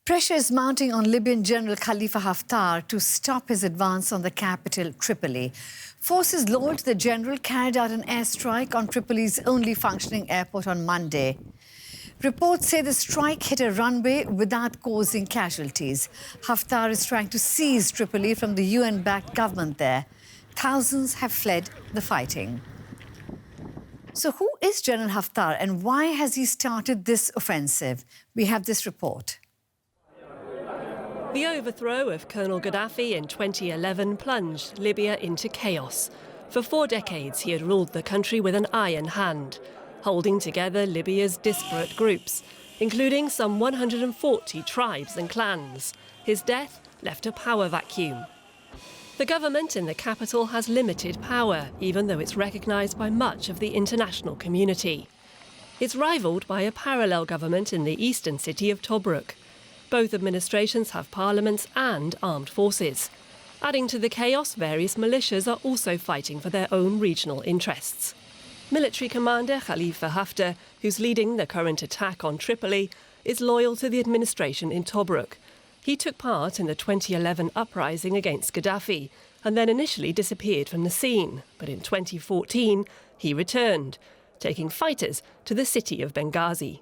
Pressure is mounting on Libyan General Khalifa Haftar to stop his advance on the capital, Tripoli. Forces loyal to the general carried out an airstrike on Tripoli's only functioning airport on Monday. Reports say the strike hit a runway without causing casualties. Haftar is trying to seize Tripoli from the UN-backed government there. Thousands have fled the fighting. So who is General Haftar and why has he started this offensive? We have this report. The overthrow of Colonel Gaddafi in 2011 plunged Libya into chaos. For 4 decades, he had ruled the country with an iron hand, holding together Libya's disparate groups, including some 140 tribes and clans. His death left a power vacuum. The government in the capital has limited power, even though it's recognised by much of the international community. It's rivalled by a parallel government in the eastern city of Tobruk. Both administrations have parliaments and armed forces. Adding to the chaos, various militias are also fighting for their own regional interests. Military commander Khalifa Haftar, who's leading the current attack on Tripoli, is loyal to the administration in Tobruk. He took part in the 2011 uprising against Gaddafi and then initially disappeared from the scene. But in 2014, he returned, taking fighters to the city of Benghazi.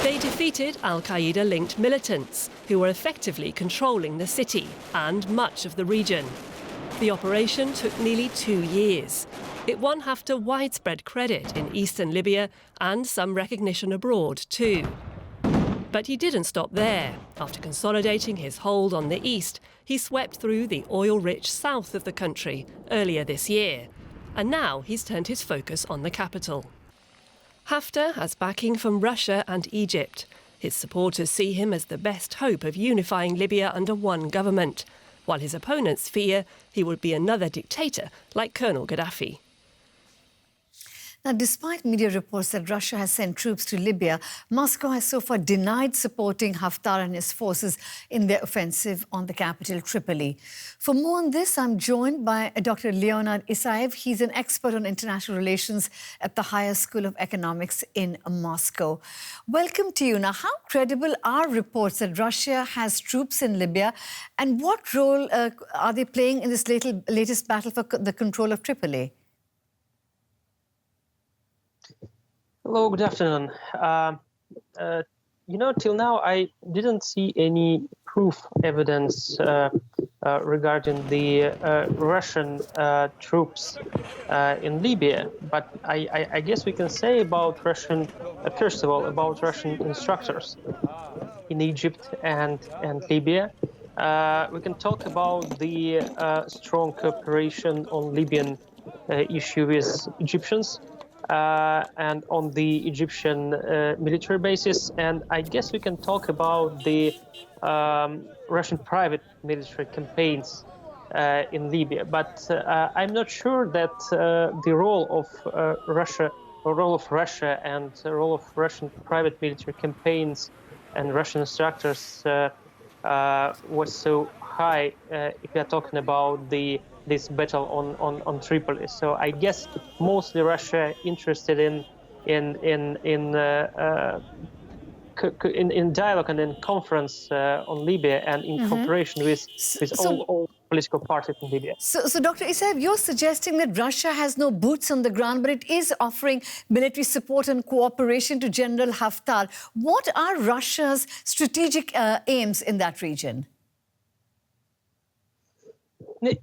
They defeated al-Qaeda-linked militants who were effectively controlling the city and much of the region. The operation took nearly 2 years. It won Haftar widespread credit in eastern Libya and some recognition abroad too. But he didn't stop there. After consolidating his hold on the east, he swept through the oil-rich south of the country earlier this year. And now he's turned his focus on the capital. Haftar has backing from Russia and Egypt. His supporters see him as the best hope of unifying Libya under one government, while his opponents fear he would be another dictator like Colonel Gaddafi. Now, despite media reports that Russia has sent troops to Libya, Moscow has so far denied supporting Haftar and his forces in their offensive on the capital, Tripoli. For more on this, I'm joined by Dr. Leonard Isaev. He's an expert on international relations at the Higher School of Economics in Moscow. Welcome to you. Now, how credible are reports that Russia has troops in Libya, and what role are they playing in this latest battle for the control of Tripoli? Hello, good afternoon. Till now I didn't see any proof evidence regarding the Russian troops in Libya. But I guess we can say about Russian, first of all, about Russian instructors in Egypt and Libya. We can talk about the strong cooperation on Libyan issue with Egyptians. And on the Egyptian military basis, and I guess we can talk about the Russian private military campaigns in Libya. But I'm not sure that the role of Russia and the role of Russian private military campaigns and Russian instructors was so high if we are talking about this battle on Tripoli. So I guess mostly Russia interested in dialogue and in conference on Libya and in cooperation with all political parties in Libya. So Dr. Isaev, you're suggesting that Russia has no boots on the ground, but it is offering military support and cooperation to General Haftar. What are Russia's strategic aims in that region?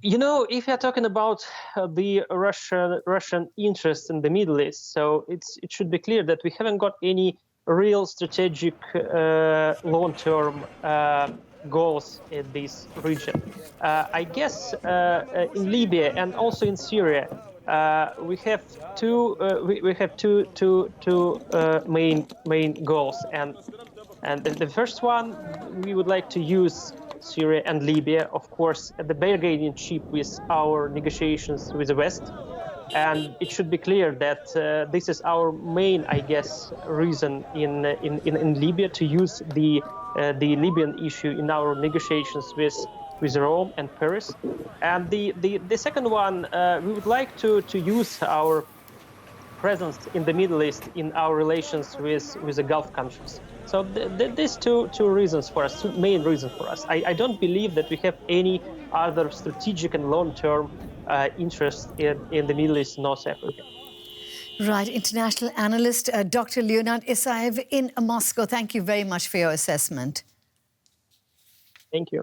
You know, if you're talking about the Russian interest in the Middle East, so it should be clear that we haven't got any real strategic long-term goals in this region. I guess in Libya and also in Syria, we have two main goals, and the first one, we would like to use Syria and Libya, of course, at the bargaining chip with our negotiations with the West. And it should be clear that this is our main, I guess, reason in Libya to use the Libyan issue in our negotiations with Rome and Paris. And the second one, we would like to use our presence in the Middle East in our relations with the Gulf countries. So these two reasons for us, two main reasons for us. I don't believe that we have any other strategic and long-term interest in the Middle East, North Africa. Right, international analyst Dr. Leonard Isaev in Moscow. Thank you very much for your assessment. Thank you.